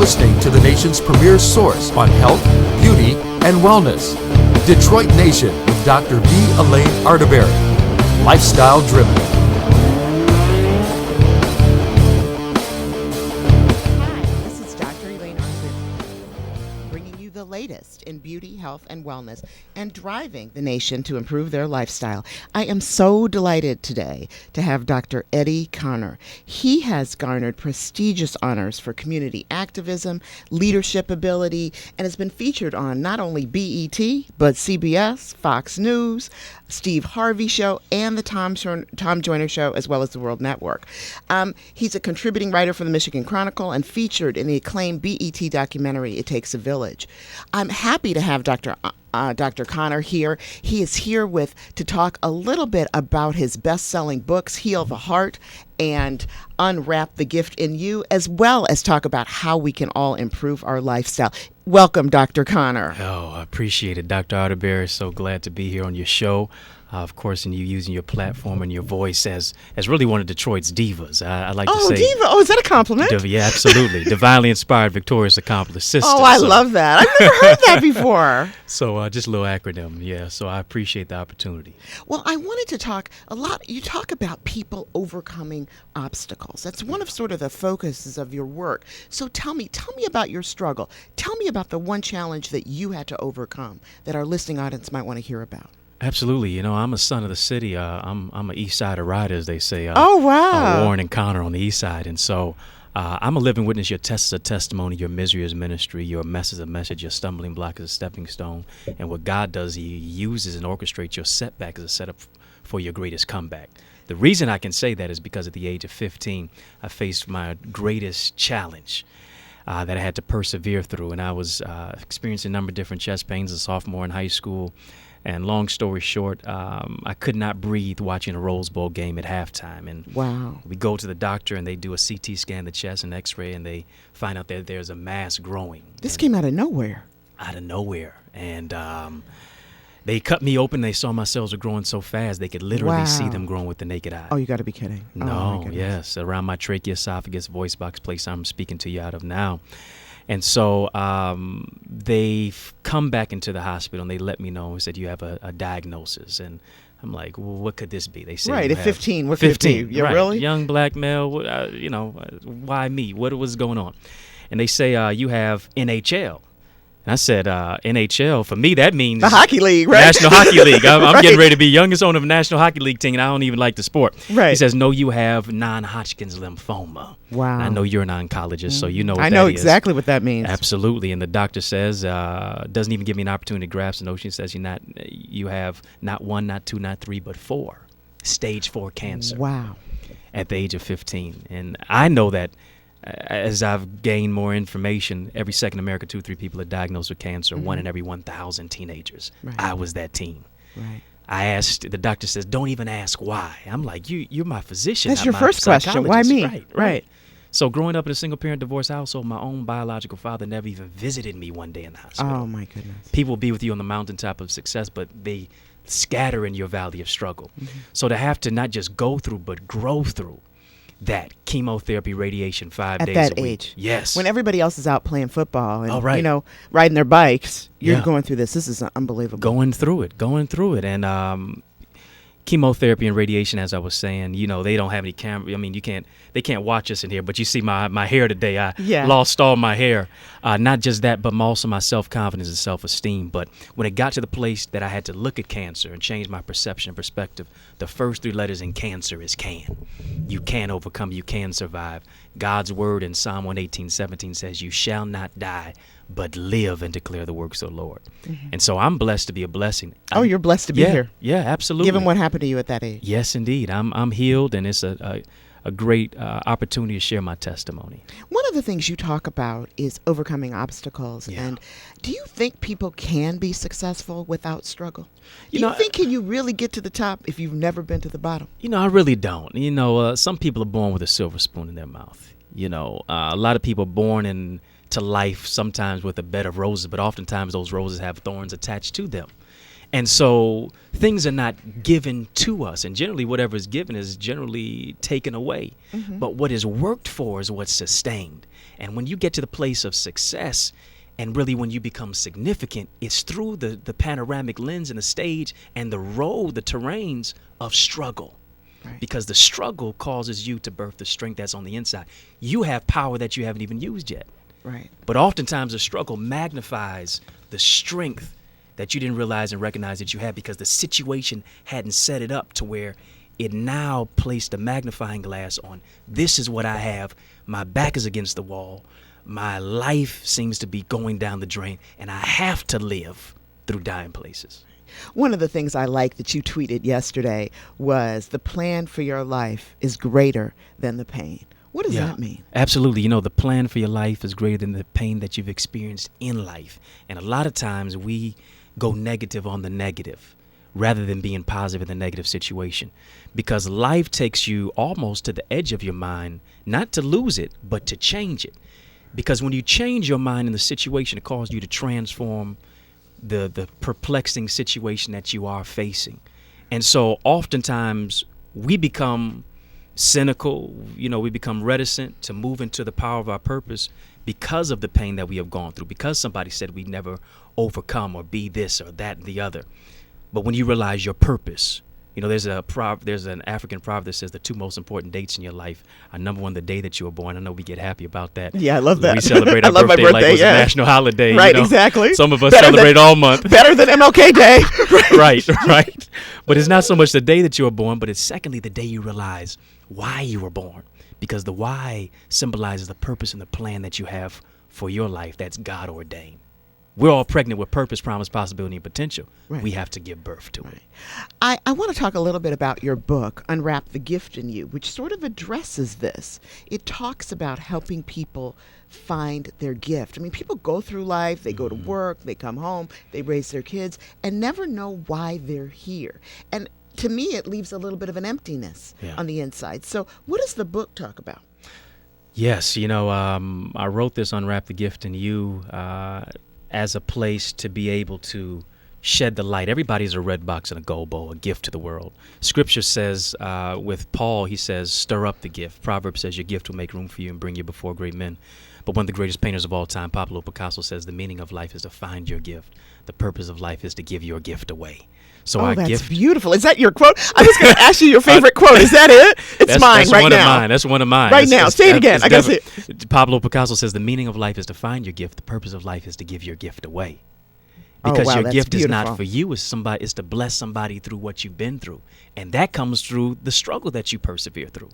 listening to the nation's premier source on health, beauty, and wellness. Detroit Nation with Dr. V. Elaine Arterberry. Lifestyle Driven. Hi, this is Dr. Elaine Arterberry, bringing you the latest in beauty, health, and wellness, and driving the nation to improve their lifestyle. I am so delighted today to have Dr. Eddie Conner. He has garnered prestigious honors for community activism, leadership ability, and has been featured on not only BET, but CBS, Fox News, Steve Harvey Show, and the Tom Joyner Show, as well as the World Network. He's a contributing writer for the Michigan Chronicle and featured in the acclaimed BET documentary, It Takes a Village. I'm happy to have Dr. Conner here. He is here to talk a little bit about his best-selling books, Heal the Heart and Unwrap the Gift in You, as well as talk about how we can all improve our lifestyle. Welcome, Dr. Conner. Oh, I appreciate it, Dr. Arterberry. So glad to be here on your show. Of course, and you using your platform and your voice as really one of Detroit's divas. I like to say. Diva. Oh, is that a compliment? Yeah, absolutely. Divinely inspired, victorious, accomplished sister. Oh, I love that. I've never heard that before. So just a little acronym, yeah. So I appreciate the opportunity. Well, I wanted to talk a lot. You talk about people overcoming obstacles. That's one of sort of the focuses of your work. So tell me about your struggle. Tell me about the one challenge that you had to overcome that our listening audience might want to hear about. Absolutely. You know, I'm a son of the city. I'm an East Sider rider, as they say. Oh, wow. Warren and Conner on the East Side. And so I'm a living witness. Your test is a testimony. Your misery is ministry. Your mess is a message. Your stumbling block is a stepping stone. And what God does, he uses and orchestrates your setback as a setup for your greatest comeback. The reason I can say that is because at the age of 15, I faced my greatest challenge that I had to persevere through. And I was experiencing a number of different chest pains as a sophomore in high school. And long story short, I could not breathe watching a Rose Bowl game at halftime. And wow. We go to the doctor, and they do a CT scan of the chest and X-ray, and they find out that there's a mass growing. This came out of nowhere. Out of nowhere. And they cut me open. They saw my cells were growing so fast, they could literally see them growing with the naked eye. Oh, you got to be kidding. No, yes. Around my trachea, esophagus, voice box, place I'm speaking to you out of now. And so they come back into the hospital and they let me know and said, you have a diagnosis. And I'm like, well, what could this be? They said, right, at 15, what 15, could it be? Yeah, right. Really? Young black male, why me? What was going on? And they say, you have NHL. And I said, NHL, for me, that means the Hockey League, right? National Hockey League. I'm right. getting ready to be youngest owner of a National Hockey League team, and I don't even like the sport. Right. He says, no, you have non-Hodgkin's lymphoma. Wow. And I know you're an oncologist, so you know what I know that exactly is. what that means. Absolutely. And the doctor says, doesn't even give me an opportunity to grasp the notion. He says, you have not one, not two, not three, but 4. Stage 4 cancer. Wow. At the age of 15. And I know that as I've gained more information, every second America, 2-3 people are diagnosed with cancer, 1 in every 1,000 teenagers. Right. I was that teen. Right. I asked, the doctor says, don't even ask why. I'm like, you're my physician. That's I'm your my first question. Why psychologist." me? Right. So growing up in a single parent divorce household, my own biological father never even visited me one day in the hospital. Oh, my goodness. People be with you on the mountaintop of success, but they scatter in your valley of struggle. Mm-hmm. So to have to not just go through, but grow through that chemotherapy, radiation, 5 days a week. At that age. Yes. When everybody else is out playing football and, right. Riding their bikes, you're going through this. This is unbelievable. Going through it. And chemotherapy and radiation, as I was saying, they don't have any camera. I mean, they can't watch us in here, but you see my hair today. I lost all my hair. Not just that, but also my self-confidence and self-esteem. But when it got to the place that I had to look at cancer and change my perception and perspective, the first 3 letters in cancer is can. You can overcome, you can survive. God's word in Psalm 118:17 says, you shall not die, but live and declare the works of the Lord. Mm-hmm. And so I'm blessed to be a blessing. You're blessed to be here. Yeah, absolutely. Given what happened to you at that age. Yes, indeed. I'm healed, and it's a great opportunity to share my testimony. One of the things you talk about is overcoming obstacles. Yeah. And do you think people can be successful without struggle? Can you really get to the top if you've never been to the bottom? I really don't. Some people are born with a silver spoon in their mouth. A lot of people are born into life sometimes with a bed of roses, but oftentimes those roses have thorns attached to them. And so things are not given to us. And generally, whatever is given is generally taken away. Mm-hmm. But what is worked for is what's sustained. And when you get to the place of success, and really when you become significant, it's through the panoramic lens and the stage and the road, the terrains of struggle. Right. Because the struggle causes you to birth the strength that's on the inside. You have power that you haven't even used yet. Right. But oftentimes the struggle magnifies the strength that you didn't realize and recognize that you had, because the situation hadn't set it up to where it now placed a magnifying glass on, this is what I have. My back is against the wall. My life seems to be going down the drain, and I have to live through dying places. One of the things I like that you tweeted yesterday was the plan for your life is greater than the pain. What does that mean? Absolutely. You know, the plan for your life is greater than the pain that you've experienced in life. And a lot of times we go negative on the negative rather than being positive in the negative situation, because life takes you almost to the edge of your mind, not to lose it, but to change it. Because when you change your mind in the situation, it causes you to transform the perplexing situation that you are facing. And so oftentimes we become cynical, we become reticent to move into the power of our purpose because of the pain that we have gone through, because somebody said we never overcome or be this or that and the other. But when you realize your purpose, there's an African proverb that says the two most important dates in your life are, number one, the day that you were born. I know we get happy about that. Yeah, I love that. We celebrate our birthday like it was a national holiday. Right, exactly. Some of us celebrate all month. Better than MLK Day. Right. But it's not so much the day that you were born, but it's secondly the day you realize why you were born. Because the why symbolizes the purpose and the plan that you have for your life that's God ordained. We're all pregnant with purpose, promise, possibility, and potential. Right. We have to give birth to it. I want to talk a little bit about your book, Unwrap the Gift in You, which sort of addresses this. It talks about helping people find their gift. I mean, people go through life, they go to work, they come home, they raise their kids, and never know why they're here. And to me, it leaves a little bit of an emptiness on the inside. So what does the book talk about? Yes, I wrote this Unwrap the Gift in You as a place to be able to shed the light. Everybody's a red box and a gold bowl, a gift to the world. Scripture says, with Paul, he says, stir up the gift. Proverbs says your gift will make room for you and bring you before great men. But one of the greatest painters of all time, Pablo Picasso, says the meaning of life is to find your gift. The purpose of life is to give your gift away. So our that's gift, beautiful. Is that your quote? I was going to ask you your favorite quote. Is that it? It's mine right now. That's one of mine. Right now. Say it again. I got to see it. Pablo Picasso says the meaning of life is to find your gift. The purpose of life is to give your gift away. Because your gift is not for you. It's to bless somebody through what you've been through. And that comes through the struggle that you persevere through.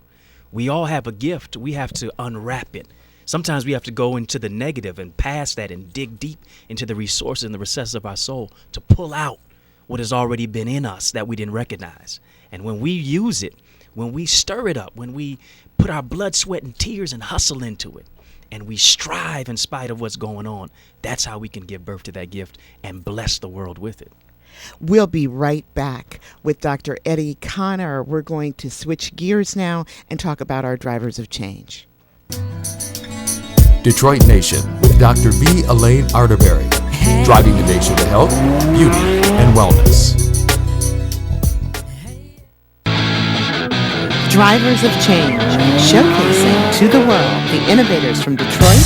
We all have a gift. We have to unwrap it. Sometimes we have to go into the negative and past that and dig deep into the resources and the recesses of our soul to pull out what has already been in us that we didn't recognize. And when we use it, when we stir it up, when we put our blood, sweat, and tears and hustle into it, and we strive in spite of what's going on, that's how we can give birth to that gift and bless the world with it. We'll be right back with Dr. Eddie Connor. We're going to switch gears now and talk about our drivers of change. Detroit Nation with Dr. V. Elaine Arterberry, driving the nation to health, beauty, and wellness. Drivers of Change, showcasing to the world the innovators from Detroit,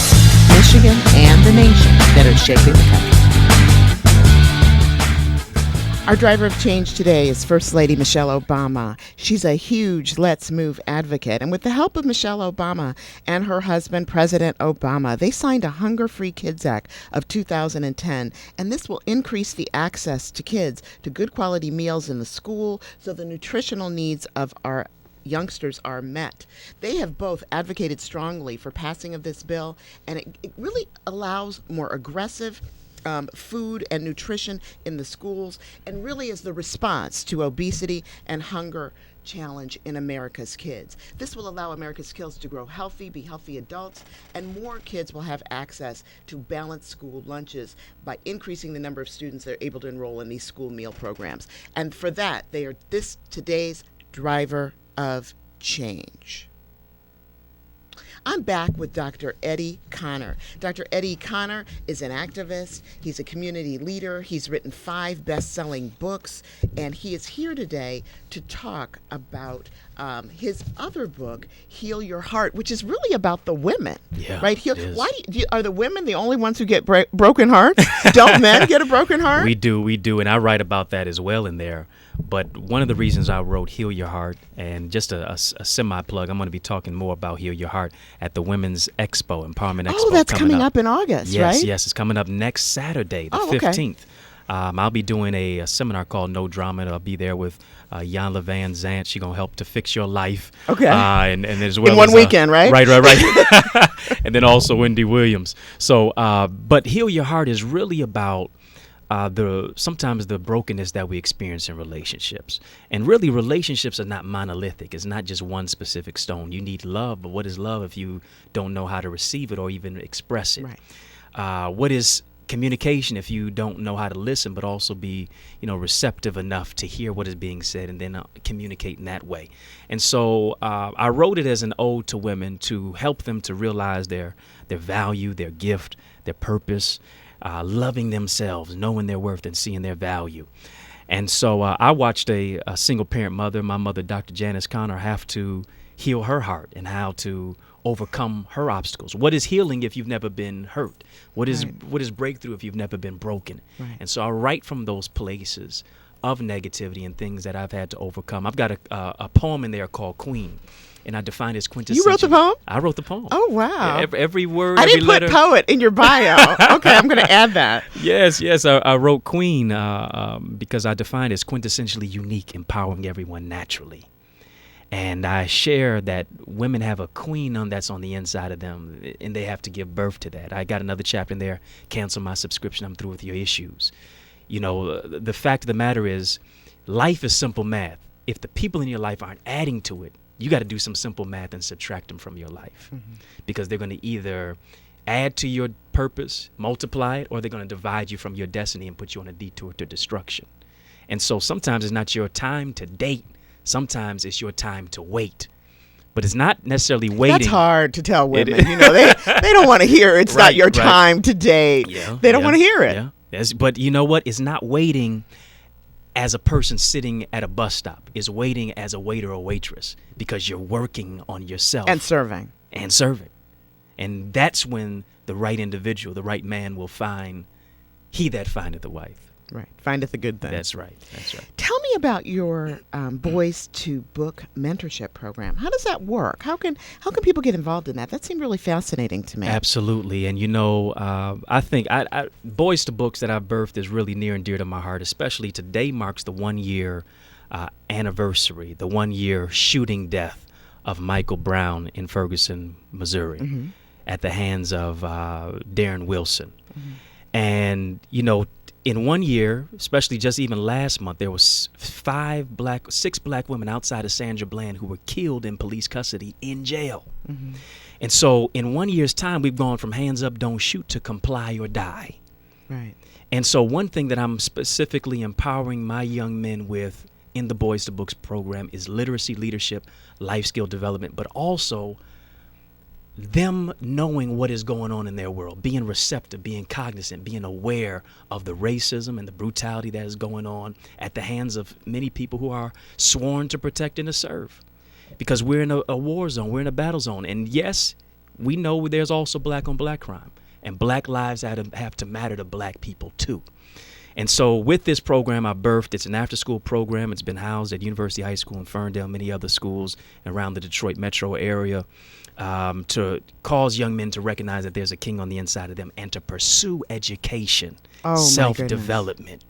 Michigan, and the nation that are shaping the country. Our driver of change today is First Lady Michelle Obama. She's a huge Let's Move advocate. And with the help of Michelle Obama and her husband, President Obama, they signed a Hunger-Free Kids Act of 2010. And this will increase the access to kids to good quality meals in the school so the nutritional needs of our youngsters are met. They have both advocated strongly for passing of this bill, and it really allows more aggressive food and nutrition in the schools, and really is the response to obesity and hunger challenge in America's kids. This will allow America's kids to grow healthy, be healthy adults, and more kids will have access to balanced school lunches by increasing the number of students that are able to enroll in these school meal programs. And for that, they are today's driver of change. I'm back with Dr. Eddie Connor. Dr. Eddie Connor is an activist. He's a community leader. He's written 5 best-selling books, and he is here today to talk about his other book, Heal Your Heart, which is really about the women, right? Why are the women the only ones who get broken hearts? Don't men get a broken heart? We do, and I write about that as well in there. But one of the reasons I wrote Heal Your Heart, and just a semi-plug, I'm going to be talking more about Heal Your Heart at the Women's Expo, Empowerment Expo. Oh, that's coming up in August, right? Yes, it's coming up next Saturday, the 15th. I'll be doing a seminar called No Drama, and I'll be there with Jan Levan Zant. She's going to help to fix your life. Okay. And as well in one weekend, right? Right. And then also Wendy Williams. So, but Heal Your Heart is really about sometimes the brokenness that we experience in relationships. And really, relationships are not monolithic. It's not just one specific stone. You need love, but what is love if you don't know how to receive it or even express it? Right. What is communication if you don't know how to listen, but also be, receptive enough to hear what is being said and then communicate in that way? And so I wrote it as an ode to women to help them to realize their value, their gift, their purpose, loving themselves, knowing their worth, and seeing their value. And so I watched a single parent mother, my mother, Dr. Janice Connor, have to heal her heart and how to overcome her obstacles. What is healing if you've never been hurt? What is breakthrough if you've never been broken? Right. And so I write from those places of negativity and things that I've had to overcome. I've got a poem in there called Queen, and I define it as quintessential. You wrote the poem? I wrote the poem. Oh, wow. Yeah, every word, I every didn't letter. put poet in your bio. Okay, I'm going to add that. Yes. I wrote Queen because I define it as quintessentially unique, empowering everyone naturally. And I share that women have a queen that's on the inside of them, and they have to give birth to that. I got another chapter in there, cancel my subscription, I'm through with your issues. The fact of the matter is, life is simple math. If the people in your life aren't adding to it, you got to do some simple math and subtract them from your life, because they're going to either add to your purpose, multiply it, or they're going to divide you from your destiny and put you on a detour to destruction. And so sometimes it's not your time to date. Sometimes it's your time to wait. But it's not necessarily waiting. That's hard to tell women. They don't want to hear it's not your time to date. They don't want to hear it. Yeah. Yes, but you know what? It's not waiting as a person sitting at a bus stop. It's waiting as a waiter or waitress, because you're working on yourself. And serving. And that's when the right individual, the right man will find he that findeth a wife. Right. Findeth a good thing. That's right. Tell me about your Boys to Book mentorship program. How does that work? How can people get involved in that? That seemed really fascinating to me. Absolutely. And, I think Boys to Books that I've birthed is really near and dear to my heart, especially today marks the 1-year anniversary, the 1-year shooting death of Michael Brown in Ferguson, Missouri, at the hands of Darren Wilson. And, in 1 year, especially just even last month, there was 6 black women outside of Sandra Bland who were killed in police custody in jail. And so in 1 year's time, we've gone from hands up, don't shoot to comply or die. Right. And so one thing that I'm specifically empowering my young men with in the Boys to Books program is literacy, leadership, life skill development, but also them knowing what is going on in their world, being receptive, being cognizant, being aware of the racism and the brutality that is going on at the hands of many people who are sworn to protect and to serve. Because we're in a war zone, we're in a battle zone. And yes, we know there's also black on black crime, and black lives have to matter to black people too. And so with this program I birthed, it's an after-school program. It's been housed at University High School in Ferndale, many other schools around the Detroit metro area, to cause young men to recognize that there's a king on the inside of them and to pursue education, self-development.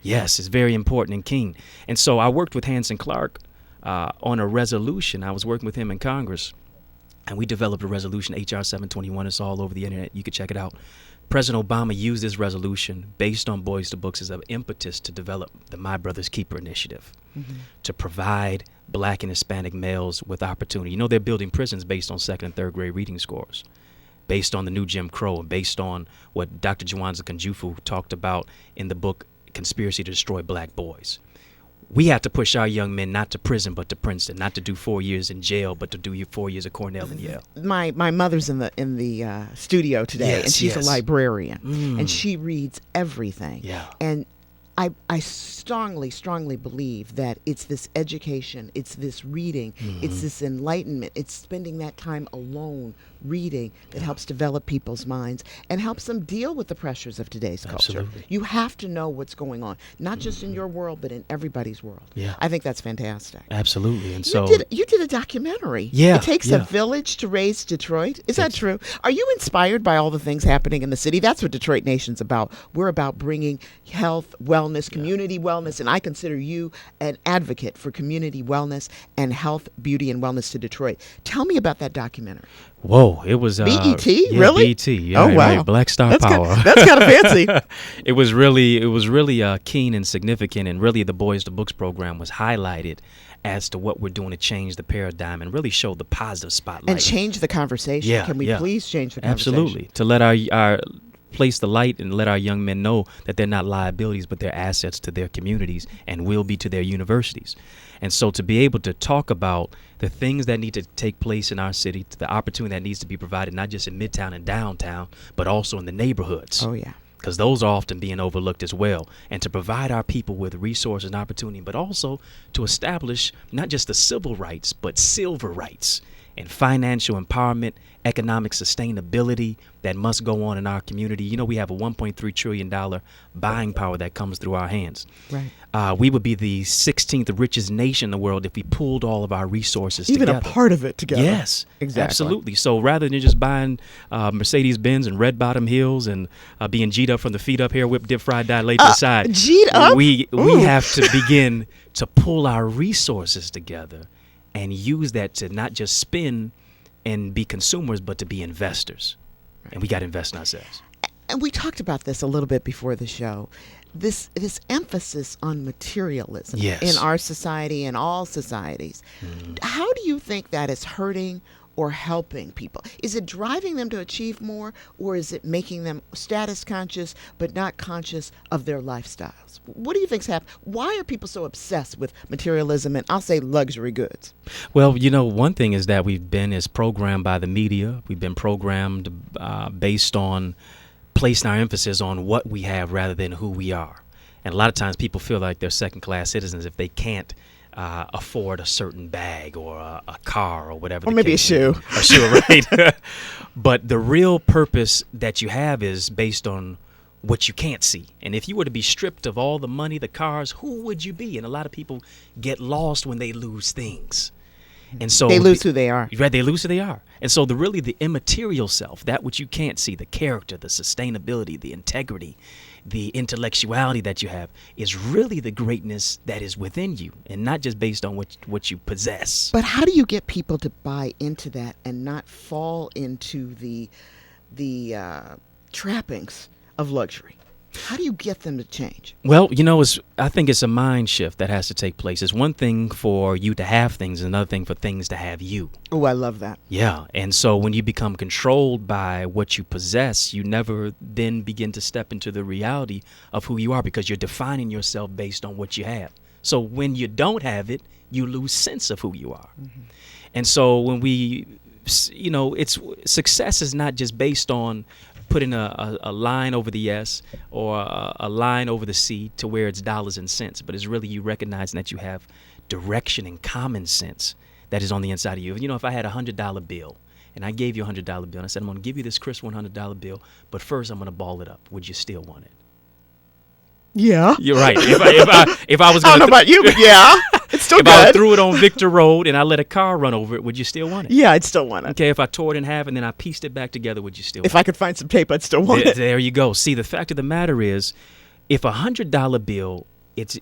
Yes, it's very important and keen. And so I worked with Hanson Clark on a resolution. I was working with him in Congress, and we developed a resolution, HR 721. It's all over the internet. You can check it out. President Obama used this resolution based on Boys to Books as an impetus to develop the My Brother's Keeper initiative, to provide black and Hispanic males with opportunity. They're building prisons based on 2nd and 3rd grade reading scores, based on the new Jim Crow, and based on what Dr. Jawanza Kunjufu talked about in the book Conspiracy to Destroy Black Boys. we have to push our young men not to prison but to Princeton, not to do 4 years in jail but to do 4 years at Cornell and Yale. My mother's in the studio today, and she's a librarian, and she reads everything. Yeah. And I strongly believe that it's this education, it's this reading, it's this enlightenment, it's spending that time alone reading that helps develop people's minds and helps them deal with the pressures of today's culture. Absolutely. You have to know what's going on, not just in your world, but in everybody's world. Yeah. I think that's fantastic. Absolutely. And so You did a documentary. Yeah, It takes yeah. a village to raise Detroit. Is that true? Are you inspired by all the things happening in the city? That's what Detroit Nation's about. We're about bringing health, wellness, community wellness, and I consider you an advocate for community wellness and health, beauty, and wellness to Detroit. Tell me about that documentary. Whoa, it was BET, yeah, really? BET, yeah, Oh, wow. right, Black Star That's Power. That's kind of fancy. It was really keen and significant, and really the Boys to Books program was highlighted as to what we're doing to change the paradigm and really show the positive spotlight And change the conversation. Yeah, Can we yeah. please change the conversation? Absolutely, to let our place the light and let our young men know that they're not liabilities but they're assets to their communities and will be to their universities. And so to be able to talk about the things that need to take place in our city, the opportunity that needs to be provided not just in Midtown and downtown but also in the neighborhoods. Oh, yeah. Because those are often being overlooked as well. And to provide our people with resources and opportunity, but also to establish not just the civil rights, but silver rights and financial empowerment, economic sustainability that must go on in our community. You know, we have a $1.3 trillion buying power that comes through our hands. Right. We would be the 16th richest nation in the world if we pulled all of our resources Even together. a part of it together. Yes, Exactly. absolutely. So rather than just buying Mercedes-Benz and red bottom heels and being G'd up from the feet up, hair whip, dip, fried, die, laid to the side, G'd up? we Ooh. have to begin to pull our resources together and use that to not just spend and be consumers, but to be investors. And we got to invest in ourselves. And we talked about this a little bit before the show. This emphasis on materialism Yes. in our society and all societies. How do you think that is hurting or helping people? Is it driving them to achieve more, or is it making them status conscious but not conscious of their lifestyles? What do you think's happening? Why are people so obsessed with materialism and I'll say luxury goods? Well, you know, one thing is that we've been as programmed by the media. We've been programmed based on placing our emphasis on what we have rather than who we are. And a lot of times people feel like they're second-class citizens if they can't afford a certain bag or a car or whatever. Or the maybe a case shoe. is. A shoe, right? But the real purpose that you have is based on what you can't see. And if you were to be stripped of all the money, the cars, who would you be? And a lot of people get lost when they lose things. And so They lose who they are. Right, they lose who they are. And so the immaterial self, that which you can't see, the character, the sustainability, the integrity, the intellectuality that you have is really the greatness that is within you and not just based on what you possess. But how do you get people to buy into that and not fall into the trappings of luxury? How do you get them to change? Well, you know, I think it's a mind shift that has to take place. It's one thing for you to have things, another thing for things to have you. Oh, I love that. Yeah. And so when you become controlled by what you possess, you never then begin to step into the reality of who you are because you're defining yourself based on what you have. So when you don't have it, you lose sense of who you are. Mm-hmm. And so when success is not just based on putting a line over the S or a line over the C to where it's dollars and cents, but it's really you recognizing that you have direction and common sense that is on the inside of you. You know, if I had $100 bill and I gave you $100 bill and I said, I'm going to give you this crisp $100 bill, but first I'm going to ball it up. Would you still want it? Yeah. You're right. If I was I going don't know about you, but yeah, it's still if good. I threw it on Victor Road and I let a car run over it, would you still want it? Yeah, I'd still want it. Okay, if I tore it in half and then I pieced it back together, would you still If want I could find some tape, I'd still want it. There you go. See, the fact of the matter is, if a $100 bill,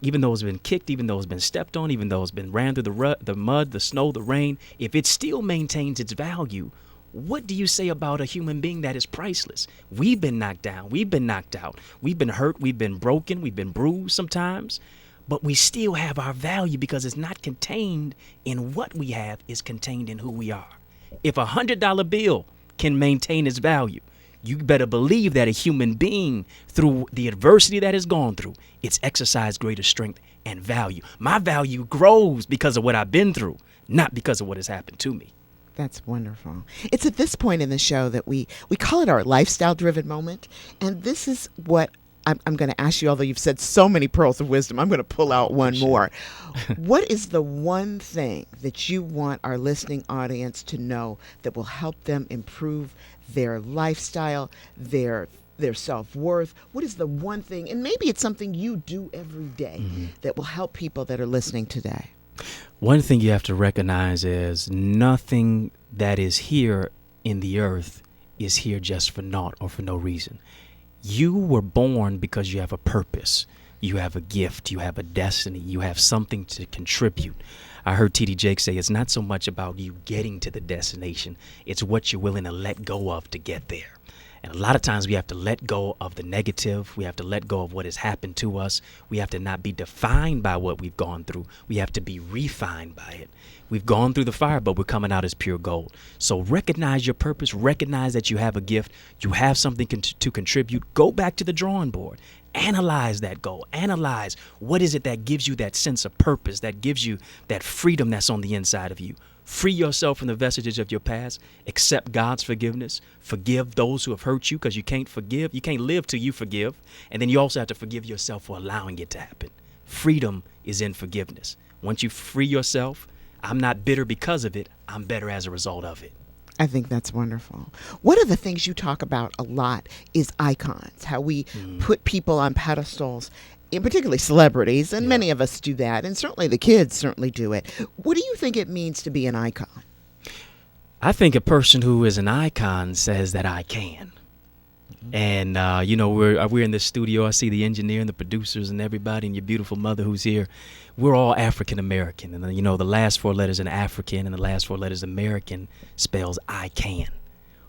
even though it's been kicked, even though it's been stepped on, even though it's been ran through the mud, the snow, the rain, if it still maintains its value, what do you say about a human being that is priceless? We've been knocked down. We've been knocked out. We've been hurt. We've been broken. We've been bruised sometimes. But we still have our value because it's not contained in what we have. It's contained in who we are. If a $100 bill can maintain its value, you better believe that a human being, through the adversity that has gone through, it's exercised greater strength and value. My value grows because of what I've been through, not because of what has happened to me. That's wonderful. It's at this point in the show that we call it our lifestyle-driven moment. And this is what I'm going to ask you, although you've said so many pearls of wisdom, I'm going to pull out one more. What is the one thing that you want our listening audience to know that will help them improve their lifestyle, their self-worth? What is the one thing, and maybe it's something you do every day, that will help people that are listening today? One thing you have to recognize is nothing that is here in the earth is here just for naught or for no reason. You were born because you have a purpose. You have a gift. You have a destiny. You have something to contribute. I heard T.D. Jakes say it's not so much about you getting to the destination. It's what you're willing to let go of to get there. And a lot of times we have to let go of the negative. We have to let go of what has happened to us. We have to not be defined by what we've gone through. We have to be refined by it. We've gone through the fire, but we're coming out as pure gold. So recognize your purpose. Recognize that you have a gift. You have something to contribute. Go back to the drawing board. Analyze that goal. Analyze what is it that gives you that sense of purpose, that gives you that freedom that's on the inside of you. Free yourself from the vestiges of your past. Accept God's forgiveness. Forgive those who have hurt you, because you can't forgive. You can't live till you forgive. And then you also have to forgive yourself for allowing it to happen. Freedom is in forgiveness. Once you free yourself, I'm not bitter because of it. I'm better as a result of it. I think that's wonderful. One of the things you talk about a lot is icons, how we put people on pedestals, in particularly celebrities, and many of us do that, and certainly the kids certainly do it. What do you think it means to be an icon? I think a person who is an icon says that I can. And, we're in the studio. I see the engineer and the producers and everybody and your beautiful mother who's here. We're all African American. And, the last four letters in African and the last four letters American spells I can.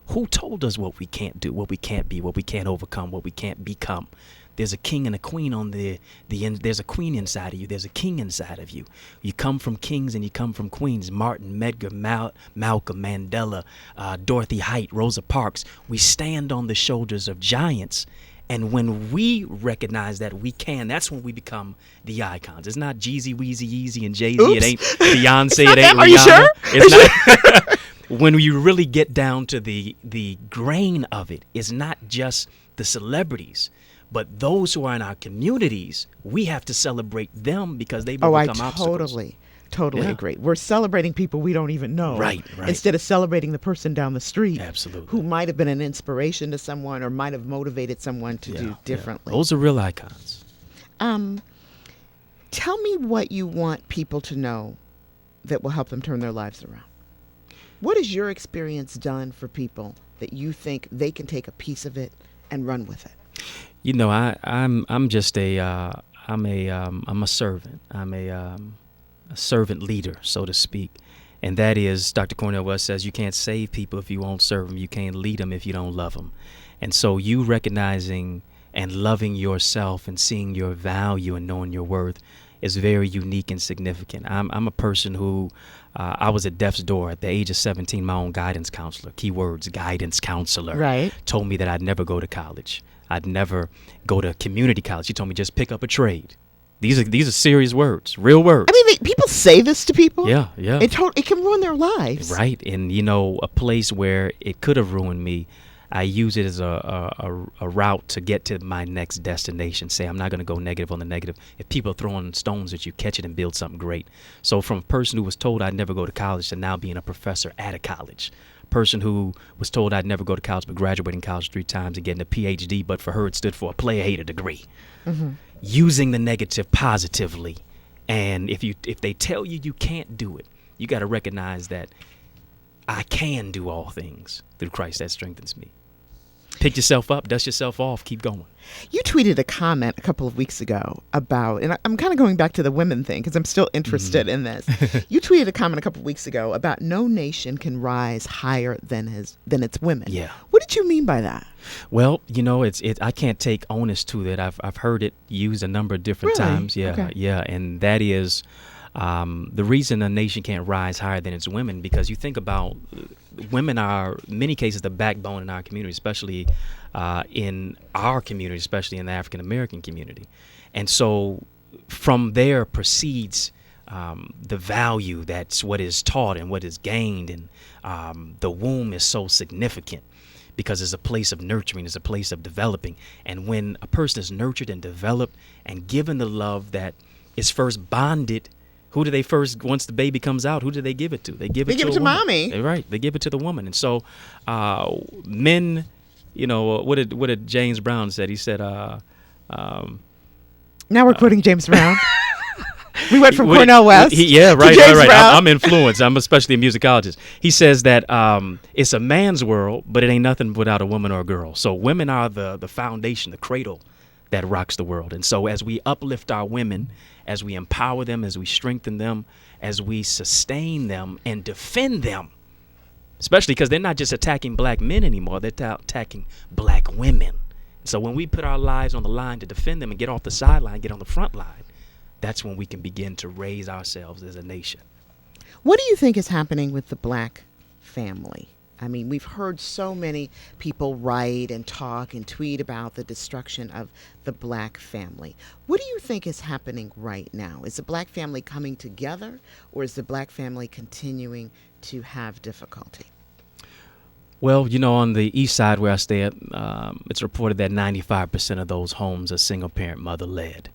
Who told us what we can't do, what we can't be, what we can't overcome, what we can't become? There's a king and a queen on the end. There's a queen inside of you. There's a king inside of you. You come from kings and you come from queens. Martin, Medgar, Malcolm, Mandela, Dorothy Height, Rosa Parks. We stand on the shoulders of giants. And when we recognize that we can, that's when we become the icons. It's not Jeezy, Weezy, Yeezy, and Jay-Z. Oops. It ain't Beyonce. It ain't Rihanna. Are you sure? It's not. When you really get down to the grain of it, it's not just the celebrities, but those who are in our communities. We have to celebrate them because they've overcome obstacles. Totally agree. We're celebrating people we don't even know. Right. Instead of celebrating the person down the street. Absolutely. Who might have been an inspiration to someone or might have motivated someone to do differently. Those are real icons. Tell me what you want people to know that will help them turn their lives around. What has your experience done for people that you think they can take a piece of it and run with it? I'm just I'm a servant. I'm a servant leader, so to speak. And that is, Dr. Cornel West says, you can't save people if you won't serve them. You can't lead them if you don't love them. And so you recognizing and loving yourself and seeing your value and knowing your worth is very unique and significant. I'm a person who, I was at death's door at the age of 17. My own guidance counselor, keywords, guidance counselor, told me that I'd never go to college. I'd never go to community college. She told me just pick up a trade. These are serious words, real words. I mean, people say this to people. Yeah. It can ruin their lives. Right. And, a place where it could have ruined me, I use it as a route to get to my next destination. Say, I'm not going to go negative on the negative. If people are throwing stones at you, catch it and build something great. So from a person who was told I'd never go to college to now being a professor at a college. Person who was told I'd never go to college but graduating college 3 times and getting a PhD, but for her it stood for a player-hater degree. Mm-hmm. Using the negative positively. And if they tell you you can't do it, you got to recognize that I can do all things through Christ that strengthens me. Pick yourself up, dust yourself off, keep going. You tweeted a comment a couple of weeks ago about, and I'm kind of going back to the women thing because I'm still interested in this. You tweeted a comment a couple of weeks ago about no nation can rise higher than its women. Yeah. What did you mean by that? Well, I can't take onus to that. I've heard it used a number of different times. Yeah, okay. Yeah, and that is The reason a nation can't rise higher than its women, because you think about women are, in many cases, the backbone in our community, especially in our community, especially in the African American community. And so from there proceeds the value that's what is taught and what is gained. And the womb is so significant because it's a place of nurturing, it's a place of developing. And when a person is nurtured and developed and given the love that is first bonded, who do they first, once the baby comes out, who do they give it to? They give it to mommy. Right. They give it to the woman. And so men, what did James Brown said? He said, now we're quoting James Brown. We went from Cornell West. Right. I'm influenced. I'm especially a musicologist. He says that it's a man's world, but it ain't nothing without a woman or a girl. So women are the foundation, the cradle that rocks the world. And so as we uplift our women, as we empower them, as we strengthen them, as we sustain them and defend them, especially because they're not just attacking black men anymore, they're attacking black women. So when we put our lives on the line to defend them and get off the sideline, get on the front line, that's when we can begin to raise ourselves as a nation. What do you think is happening with the black family? I mean, we've heard so many people write and talk and tweet about the destruction of the black family. What do you think is happening right now? Is the black family coming together, or is the black family continuing to have difficulty? Well, on the east side where I stay at, it's reported that 95% of those homes are single-parent mother-led.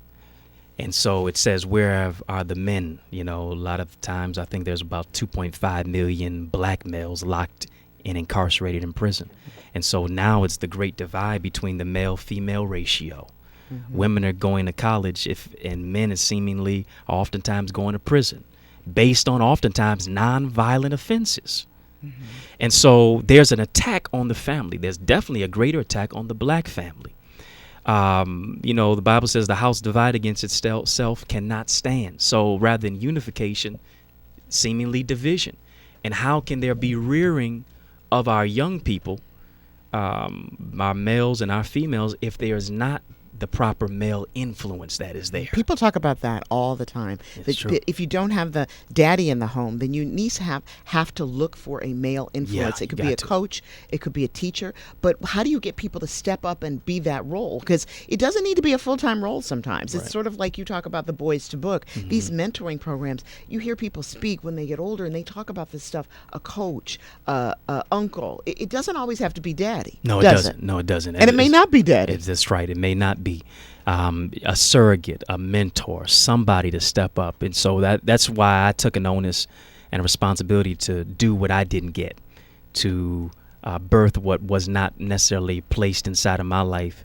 And so it says, where are the men? A lot of times I think there's about 2.5 million black males locked and incarcerated in prison. And so now it's the great divide between the male-female ratio. Mm-hmm. Women are going to college and men are seemingly oftentimes going to prison based on oftentimes nonviolent offenses. Mm-hmm. And so there's an attack on the family. There's definitely a greater attack on the black family. The Bible says the house divided against itself cannot stand. So rather than unification, seemingly division. And how can there be rearing of our young people, our males and our females, if there is not the proper male influence that is there? People talk about that all the time. It's true. If you don't have the daddy in the home, then you need to have to look for a male influence. Yeah, it could be a coach, it could be a teacher, but how do you get people to step up and be that role? Because it doesn't need to be a full-time role sometimes. It's sort of like you talk about the Boys to Book. Mm-hmm. These mentoring programs, you hear people speak when they get older and they talk about this stuff, a coach, uncle. It doesn't always have to be daddy. No, it doesn't. No, it doesn't. And it may not be daddy. That's right. It may not be. A surrogate, a mentor, somebody to step up. And so that's why I took an onus and a responsibility to do what I didn't get, to birth what was not necessarily placed inside of my life.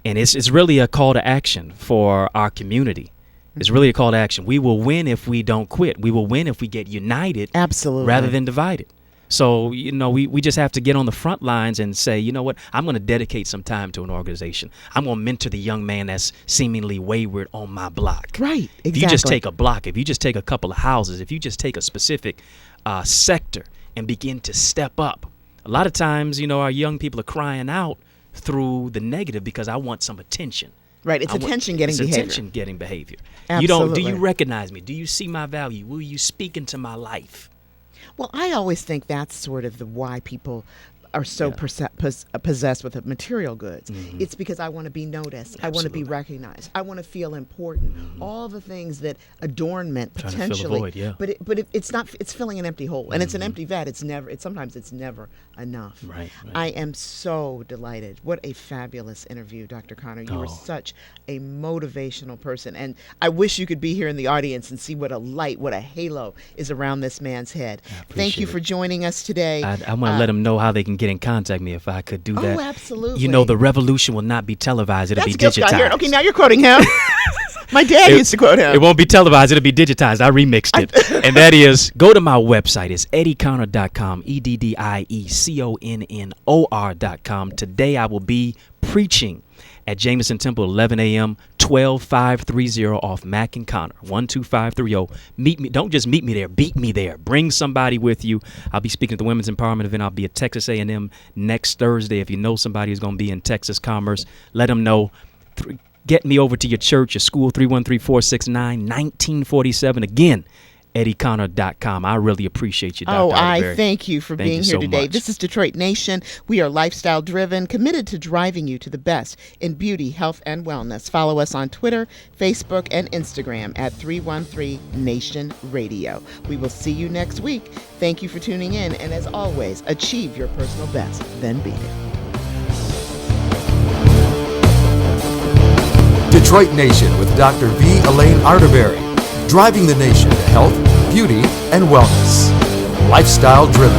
And it's really a call to action for our community. It's really a call to action. We will win if we don't quit. We will win if we get united. Absolutely. Rather than divided. So, we just have to get on the front lines and say, you know what, I'm going to dedicate some time to an organization. I'm going to mentor the young man that's seemingly wayward on my block. Right, exactly. If you just take a block, if you just take a couple of houses, if you just take a specific sector and begin to step up. A lot of times, our young people are crying out through the negative because I want some attention. Right, it's attention-getting behavior. Attention-getting behavior. Absolutely. Do you recognize me? Do you see my value? Will you speak into my life? Well, I always think that's sort of why people are so possessed with material goods. Mm-hmm. It's because I want to be noticed. Absolutely. I want to be recognized. I want to feel important. Mm-hmm. All the things that adornment potentially. To fill a void, yeah. But it's not. It's filling an empty hole, and it's an empty vat. Sometimes it's never enough. Right. I am so delighted. What a fabulous interview, Dr. Connor. You are such a motivational person, and I wish you could be here in the audience and see what a light, what a halo is around this man's head. Thank you for joining us today. I want to let them know how they can get in contact me if I could do that. Oh, absolutely. The revolution will not be televised. It'll be digitized. Okay, now you're quoting him. My dad used to quote him. It won't be televised. It'll be digitized. I remixed it. And that is, go to my website. It's eddieconnor.com, EDDIECONNOR.com. Today I will be preaching at Jameson Temple, 11 a.m., 12530 off Mack and Connor, 12530. Meet me. Don't just meet me there. Beat me there. Bring somebody with you. I'll be speaking at the Women's Empowerment event. I'll be at Texas A&M next Thursday. If you know somebody who's going to be in Texas Commerce, let them know. Get me over to your church, your school, 313-469-1947. Again, EddieConnor.com. I really appreciate you, Dr. I thank you for being here today. Much. This is Detroit Nation. We are lifestyle driven, committed to driving you to the best in beauty, health, and wellness. Follow us on Twitter, Facebook, and Instagram at 313 Nation Radio. We will see you next week. Thank you for tuning in. And as always, achieve your personal best, then beat it. Detroit Nation with Dr. V. Elaine Arterberry. Driving the nation to health, beauty, and wellness. Lifestyle driven.